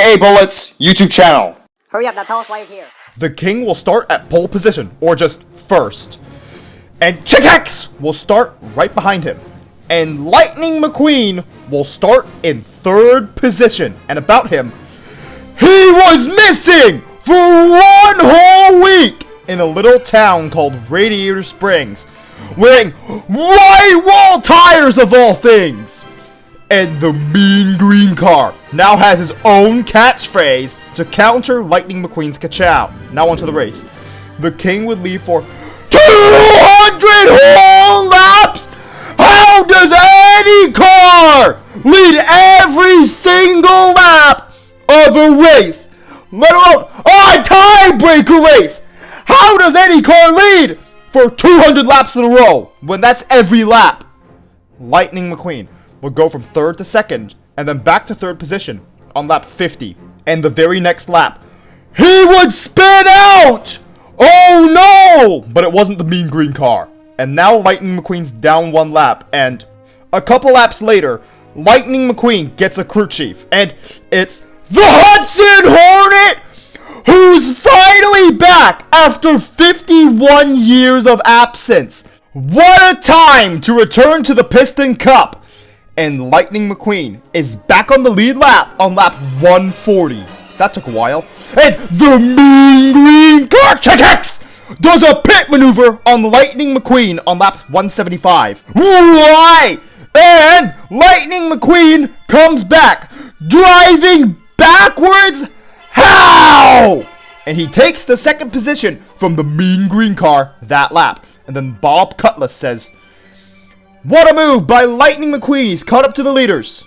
aka Bullets, YouTube channel. Hurry up, now tell us why you're here. The king will start at pole position, or just first. And Chick X will start right behind him. And Lightning McQueen will start in third position. And about him, he was missing for 1 whole week in a little town called Radiator Springs, wearing white wall tires of all things. And the mean green car now has his own catchphrase to counter Lightning McQueen's ka-chow. Now onto the race. The king would leave for 200 whole laps! How does any car lead every single lap of a race? Let alone a tiebreaker race! How does any car lead for 200 laps in a row when that's every lap? Lightning McQueen would go from third to second and then back to third position on lap 50. And the very next lap, he would spin out! Oh no! But it wasn't the mean green car. And now Lightning McQueen's down 1 lap, and a couple laps later, Lightning McQueen gets a crew chief, and it's the Hudson Hornet, who's finally back after 51 years of absence. What a time to return to the Piston Cup! And Lightning McQueen is back on the lead lap on lap 140. That took a while. And the mean green car Chick X does a pit maneuver on Lightning McQueen on lap 175. Why? And Lightning McQueen comes back, driving backwards. How? And he takes the second position from the mean green car that lap. And then Bob Cutlass says, "What a move by Lightning McQueen, he's caught up to the leaders."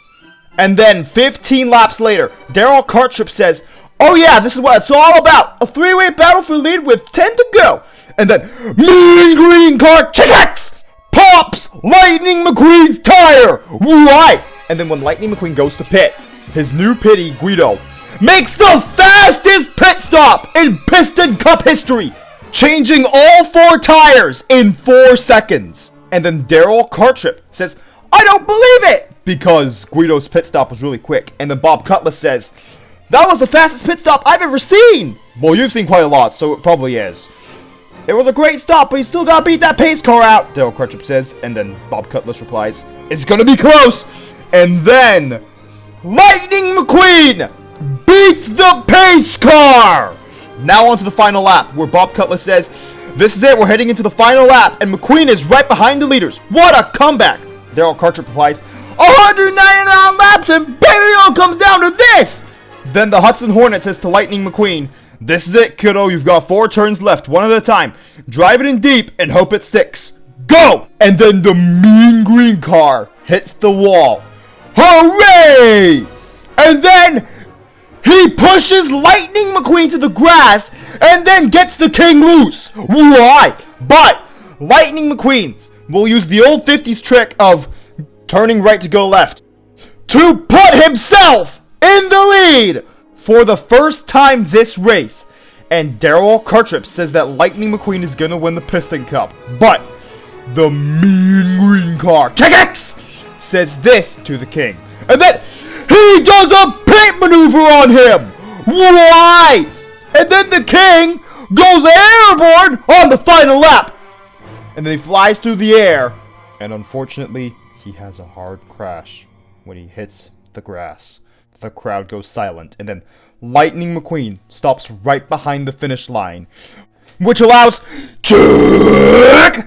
And then 15 laps later, Daryl Cartrip says, "Oh yeah, this is what it's all about. A 3-way battle for lead with 10 to go." And then mean green car Chick X pops Lightning McQueen's tire. Right. And then when Lightning McQueen goes to pit, his new pitty, Guido, makes the fastest pit stop in Piston Cup history, changing all 4 tires in 4 seconds. And then Daryl Cartrip says, "I don't believe it!" because Guido's pit stop was really quick. And then Bob Cutlass says, "That was the fastest pit stop I've ever seen!" Well, you've seen quite a lot, so it probably is. "It was a great stop, but you still gotta beat that pace car out," Daryl Cartrip says. And then Bob Cutlass replies, "It's gonna be close!" And then Lightning McQueen beats the pace car! Now onto the final lap, where Bob Cutlass says, "This is it, we're heading into the final lap, and McQueen is right behind the leaders. What a comeback!" Daryl Cartrip replies, 199 laps, and baby, it all comes down to this! Then the Hudson Hornet says to Lightning McQueen, "This is it, kiddo, you've got 4 turns left, 1 at a time. Drive it in deep and hope it sticks. Go!" And then the mean green car hits the wall. Hooray! And then he pushes Lightning McQueen to the grass and then gets the king loose. Why? But Lightning McQueen will use the old 50s trick of turning right to go left to put himself in the lead for the first time this race. And Daryl Cartrip says that Lightning McQueen is gonna win the Piston Cup. But the mean green car Chick X says this to the king. And then he does a pit maneuver on him. Why? And then the king goes airborne on the final lap. And then he flies through the air. And unfortunately, he has a hard crash when he hits the grass. The crowd goes silent. And then Lightning McQueen stops right behind the finish line, which allows Chick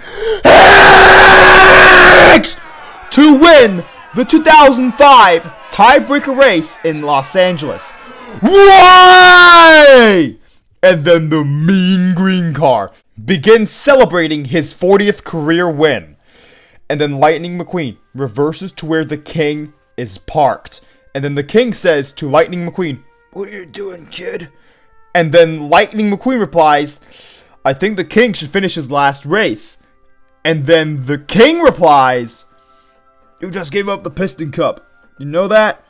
X to win the 2005 tiebreaker race in Los Angeles. Why? And then the mean green car begins celebrating his 40th career win. And then Lightning McQueen reverses to where the king is parked. And then the king says to Lightning McQueen, "What are you doing, kid?" And then Lightning McQueen replies, "I think the king should finish his last race." And then the king replies, "You just gave up the Piston Cup. You know that?"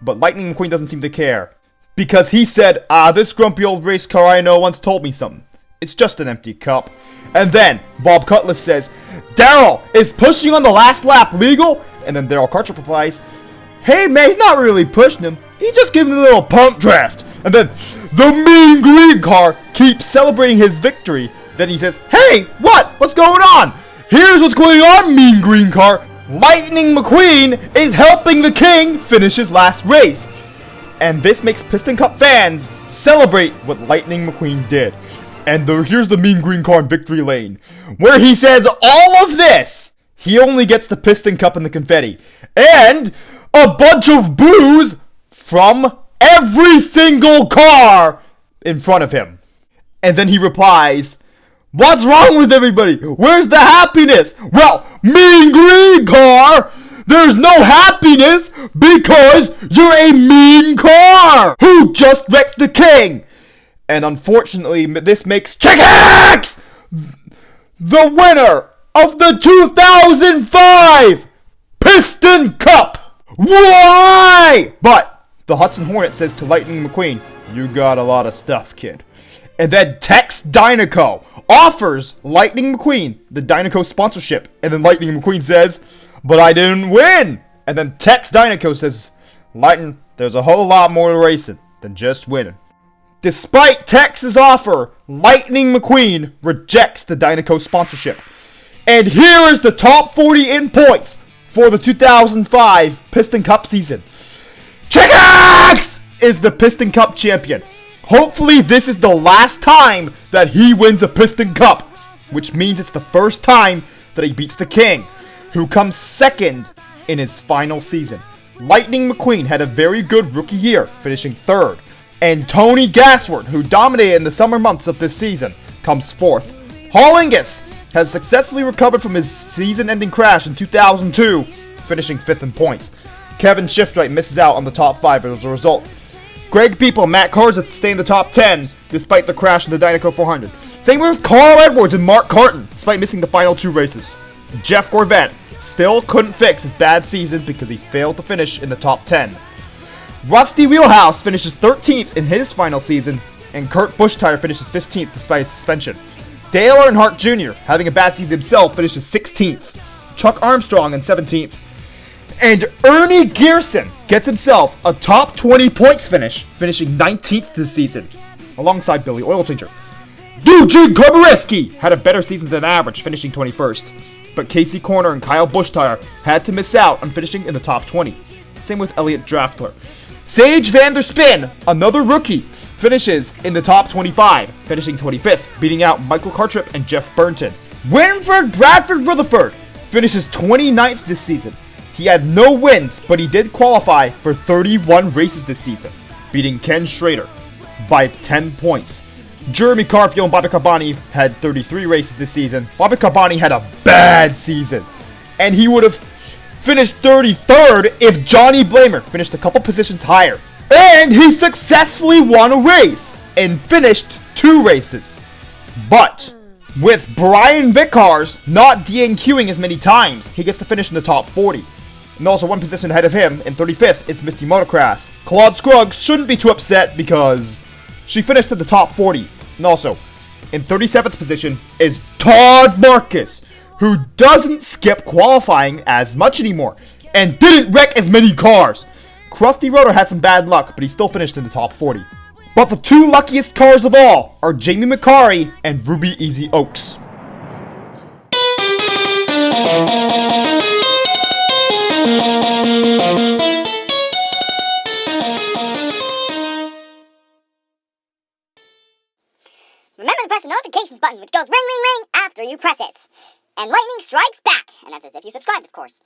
But Lightning McQueen doesn't seem to care, because he said, "This grumpy old race car I know once told me something. It's just an empty cup." And then Bob Cutlass says, "Daryl, is pushing on the last lap legal?" And then Daryl Cartrip replies, "Hey man, he's not really pushing him. He's just giving a little pump draft. And then the mean green car keeps celebrating his victory. Then he says, hey, what? What's going on? Here's what's going on, mean green car. Lightning McQueen is helping the king finish his last race. And this makes Piston Cup fans celebrate what Lightning McQueen did. And here's the mean green car in victory lane, where he says all of this. He only gets the Piston Cup and the confetti. And a bunch of boos from every single car in front of him. And then he replies, what's wrong with everybody? Where's the happiness? Well, mean green car, there's no happiness because you're a mean car who just wrecked the king. And unfortunately, this makes Chick-Hacks the winner of the 2005 Piston Cup. Why? But the Hudson Hornet says to Lightning McQueen, you got a lot of stuff, kid. And then Tex Dynaco offers Lightning McQueen the Dynaco sponsorship. And then Lightning McQueen says, but I didn't win. And then Tex Dynaco says, Lightning, there's a whole lot more to racing than just winning. Despite Tex's offer, Lightning McQueen rejects the Dynaco sponsorship. And here is the top 40 in points for the 2005 Piston Cup season. Chick-Hacks is the Piston Cup champion. Hopefully this is the last time that he wins a Piston Cup, which means it's the first time that he beats the king, who comes second in his final season. Lightning McQueen had a very good rookie year, finishing third. And Tony Gasworth, who dominated in the summer months of this season, comes fourth. Hollingus has successfully recovered from his season-ending crash in 2002, finishing fifth in points. Kevin Shiftright misses out on the top 5 as a result. Greg People and Matt Carza stay in the top 10, despite the crash in the Dynaco 400. Same with Carl Edwards and Mark Carton, despite missing the final 2 races. Jeff Gorvette still couldn't fix his bad season because he failed to finish in the top 10. Rusty Wheelhouse finishes 13th in his final season, and Kurt Buschtire finishes 15th despite his suspension. Dale Earnhardt Jr., having a bad season himself, finishes 16th. Chuck Armstrong in 17th. And Ernie Gearson gets himself a top 20 points finish, finishing 19th this season, alongside Billy Oilchanger. Eugene Kobareski had a better season than average, finishing 21st. But Casey Corner and Kyle Buschtire had to miss out on finishing in the top 20. Same with Elliot Draftler. Sage Vanderspin, another rookie, finishes in the top 25, finishing 25th, beating out Michael Cartrip and Jeff Burnton. Winford Bradford Rutherford finishes 29th this season. He had no wins, but he did qualify for 31 races this season, beating Ken Schrader by 10 points. Jeremy Carfield and Bobby Carboni had 33 races this season. Bobby Carboni had a bad season, and he would have finished 33rd if Johnny Blamer finished a couple positions higher. And he successfully won a race and finished 2 races. But with Brian Vickers not DNQing as many times, he gets to finish in the top 40. And also 1 position ahead of him in 35th is Misty Motocross. Claude Scruggs shouldn't be too upset because she finished in the top 40. And also, in 37th position is Todd Marcus, who doesn't skip qualifying as much anymore, and didn't wreck as many cars. Krusty Rotor had some bad luck, but he still finished in the top 40. But the 2 luckiest cars of all are Jamie McCarry and Ruby Easy Oaks. Remember to press the notifications button, which goes ring, ring, ring after you press it. And lightning strikes back, and that's as if you subscribed, of course.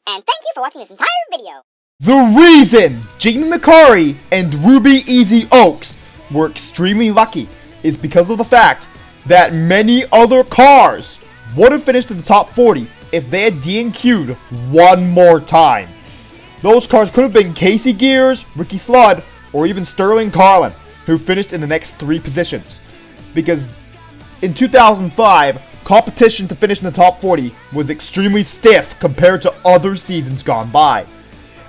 And thank you for watching this entire video. The reason Jamie McCarry and Ruby Easy Oaks were extremely lucky is because of the fact that many other cars would have finished in the top 40 if they had DNQ'd one more time. Those cars could have been Casey Gears, Ricky Slood, or even Sterling Carlin, who finished in the next 3 positions. Because in 2005, competition to finish in the top 40 was extremely stiff compared to other seasons gone by.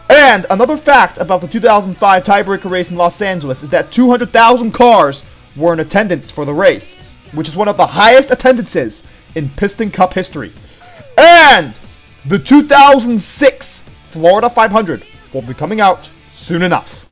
And another fact about the 2005 tiebreaker race in Los Angeles is that 200,000 cars were in attendance for the race, which is one of the highest attendances in Piston Cup history. And the 2006 Florida 500 will be coming out soon enough.